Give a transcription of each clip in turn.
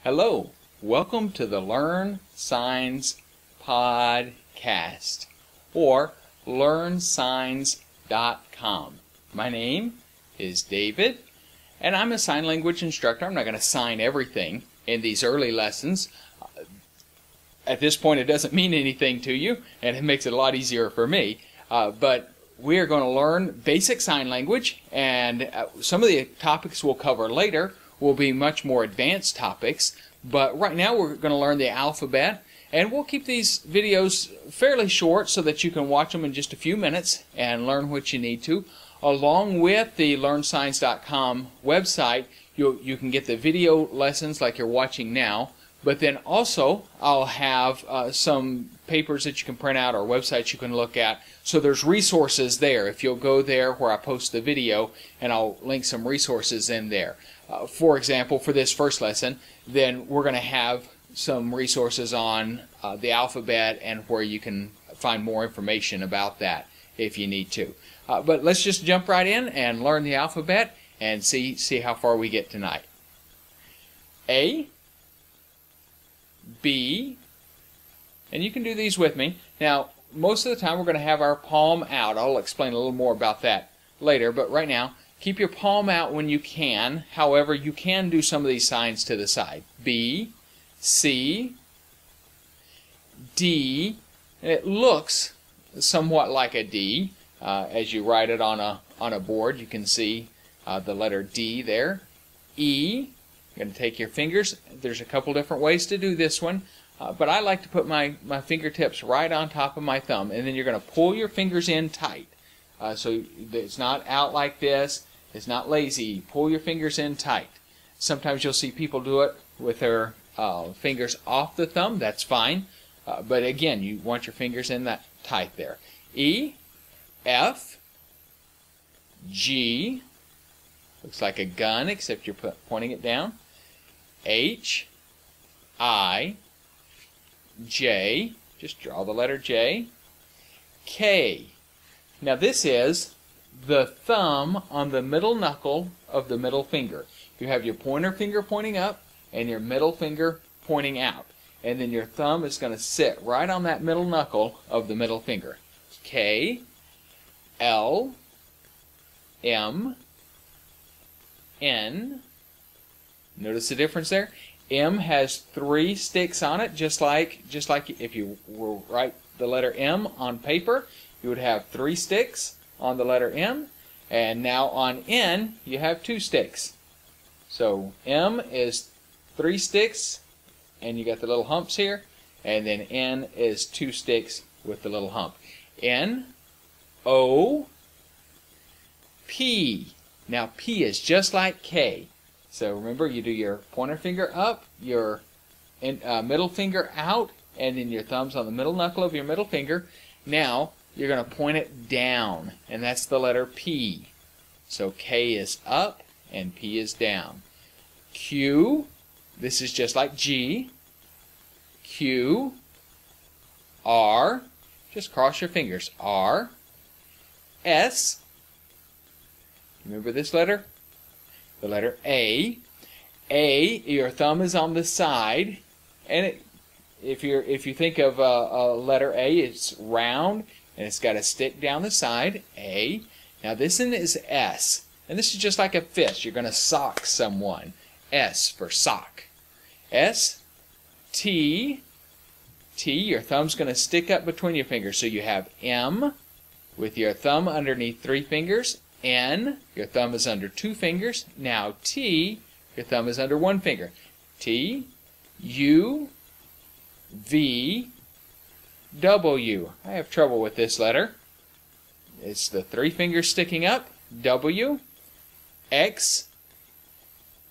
Hello, welcome to the Learn Signs podcast or LearnSigns.com. My name is David and I'm a sign language instructor. I'm not going to sign everything in these early lessons. At this point it doesn't mean anything to you and it makes it a lot easier for me. But we're going to learn basic sign language, and some of the topics we'll cover later will be much more advanced topics. But right now we're going to learn the alphabet, and we'll keep these videos fairly short so that you can watch them in just a few minutes and learn what you need to. Along with the LearnSigns.com website, you can get the video lessons like you're watching now. But then also I'll have some papers that you can print out or websites you can look at. So there's resources there. If you'll go there where I post the video, and I'll link some resources in there. For example, for this first lesson, then we're going to have some resources on the alphabet and where you can find more information about that if you need to. But let's just jump right in and learn the alphabet and see how far we get tonight. A, B, and you can do these with me. Now, most of the time we're going to have our palm out. I'll explain a little more about that later, but right now, keep your palm out when you can. However, you can do some of these signs to the side. B, C, D, and it looks somewhat like a D. As you write it on a board, you can see the letter D there. E, you're going to take your fingers. There's a couple different ways to do this one, but I like to put my fingertips right on top of my thumb, and then you're going to pull your fingers in tight. So it's not out like this. It's not lazy. Pull your fingers in tight. Sometimes you'll see people do it with their fingers off the thumb. That's fine. But again, you want your fingers in that tight there. E, F, G, looks like a gun except you're pointing it down. H, I, J, just draw the letter J. K. Now this is the thumb on the middle knuckle of the middle finger. You have your pointer finger pointing up and your middle finger pointing out. And then your thumb is going to sit right on that middle knuckle of the middle finger. K, L, M, N. Notice the difference there? M has 3 sticks on it, just like if you were to write the letter M on paper, you would have 3 sticks on the letter M, and now on N you have 2 sticks. So M is 3 sticks, and you got the little humps here, and then N is 2 sticks with the little hump. N, O, P. Now P is just like K. So remember, you do your pointer finger up, your middle finger out, and then your thumb's on the middle knuckle of your middle finger. Now you're going to point it down, and that's the letter P. So K is up and P is down. Q, this is just like G. Q, R, just cross your fingers. R, S, remember this letter? The letter A. A, your thumb is on the side, and if you think of a letter A, it's round and it's got a stick down the side. A. Now this one is S, and this is just like a fist. You're going to sock someone. S for sock. S, T. T, your thumb's going to stick up between your fingers, so you have M with your thumb underneath 3 fingers. N, your thumb is under 2 fingers. Now T, your thumb is under 1 finger. T, U, V, W. I have trouble with this letter. It's the 3 fingers sticking up. W, X,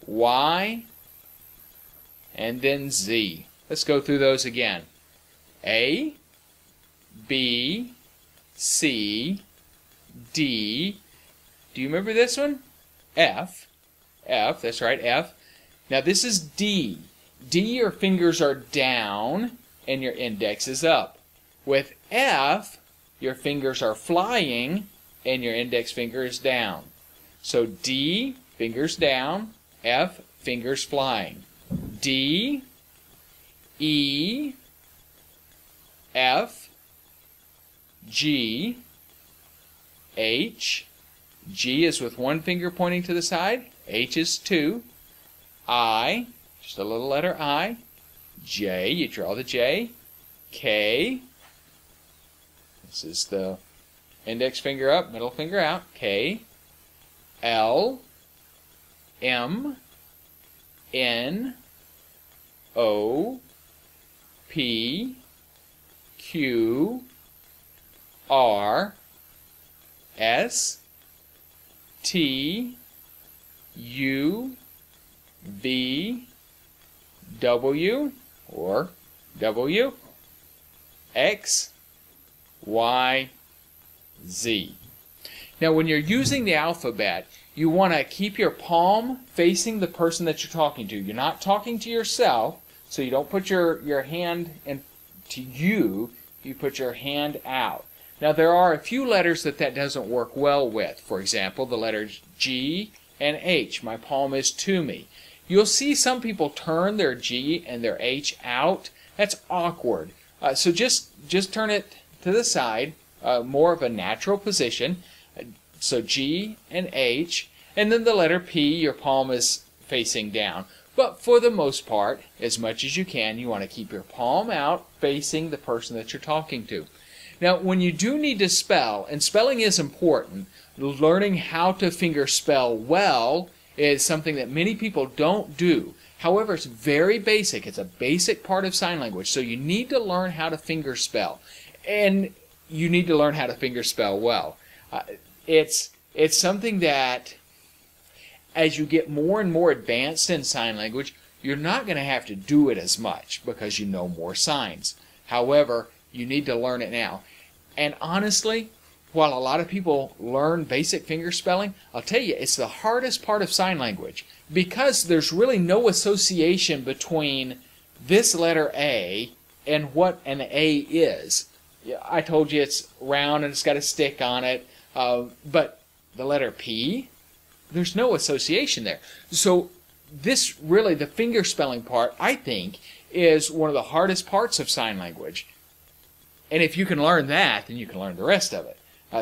Y, and then Z. Let's go through those again. A, B, C, D. Do you remember this one? F. F, that's right, F. Now this is D. D, your fingers are down and your index is up. With F, your fingers are flying and your index finger is down. So D, fingers down, F, fingers flying. D, E, F, G, H. G is with one finger pointing to the side. H is two. I, just a little letter I. J, you draw the J. K, this is the index finger up, middle finger out. K, L, M, N, O, P, Q, R, S, T, U, V, W, or W, X, Y, Z. Now when you're using the alphabet, you want to keep your palm facing the person that you're talking to. You're not talking to yourself, so you don't put your hand to you, you put your hand out. Now there are a few letters that doesn't work well with. For example, the letters G and H. My palm is to me. You'll see some people turn their G and their H out. That's awkward. So just turn it to the side, more of a natural position. So G and H, and then the letter P, your palm is facing down. But for the most part, as much as you can, you want to keep your palm out facing the person that you're talking to. Now, when you do need to spell, and spelling is important, learning how to finger spell well is something that many people don't do. However, it's very basic. It's a basic part of sign language. So you need to learn how to finger spell. And you need to learn how to finger spell well. It's something that, as you get more and more advanced in sign language, you're not going to have to do it as much because you know more signs. However, you need to learn it now. And honestly, while a lot of people learn basic finger spelling, I'll tell you, it's the hardest part of sign language because there's really no association between this letter A and what an A is. I told you it's round and it's got a stick on it, but the letter P, there's no association there. So this really, the finger spelling part, I think, is one of the hardest parts of sign language. And if you can learn that, then you can learn the rest of it.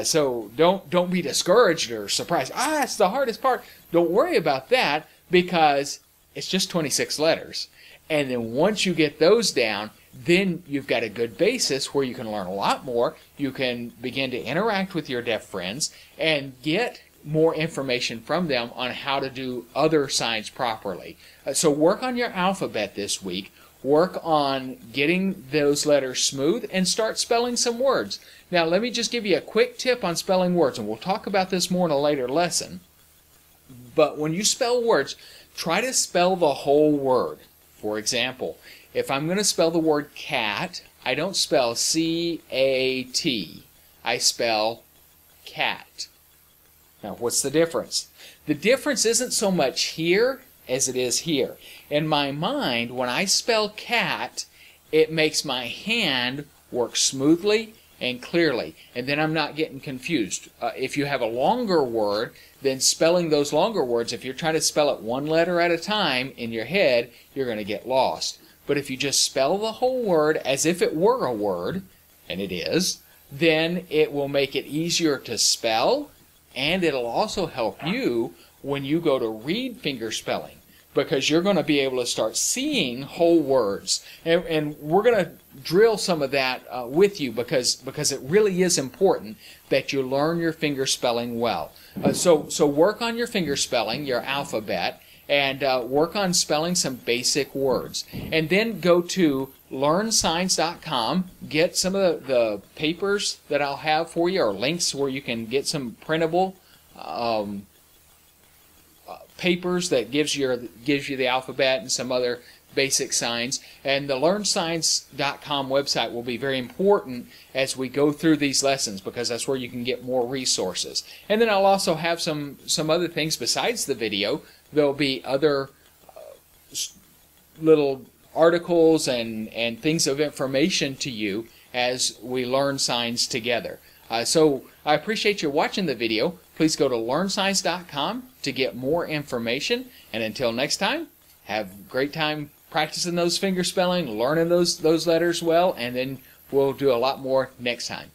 So don't be discouraged or surprised. It's the hardest part. Don't worry about that because it's just 26 letters. And then once you get those down, then you've got a good basis where you can learn a lot more. You can begin to interact with your deaf friends and get more information from them on how to do other signs properly. So work on your alphabet this week. Work on getting those letters smooth and start spelling some words. Now let me just give you a quick tip on spelling words, and we'll talk about this more in a later lesson. But when you spell words, try to spell the whole word. For example, if I'm going to spell the word cat, I don't spell C-A-T. I spell cat. Now what's the difference? The difference isn't so much here as it is here. In my mind, when I spell cat, it makes my hand work smoothly and clearly, and then I'm not getting confused. If you have a longer word, then spelling those longer words, if you're trying to spell it one letter at a time in your head, you're going to get lost. But if you just spell the whole word as if it were a word, and it is, then it will make it easier to spell, and it'll also help you when you go to read finger spelling, because you're going to be able to start seeing whole words. And we're going to drill some of that with you because it really is important that you learn your finger spelling well. So work on your finger spelling, your alphabet, and work on spelling some basic words. And then go to LearnSigns.com, get some of the papers that I'll have for you, or links where you can get some printable papers that gives you the alphabet and some other basic signs. And the LearnSigns.com website will be very important as we go through these lessons because that's where you can get more resources. And then I'll also have some other things besides the video. There'll be other little articles and things of information to you as we learn signs together. So I appreciate you watching the video. Please go to LearnSigns.com to get more information. And until next time, have a great time practicing those finger spelling, learning those letters well, and then we'll do a lot more next time.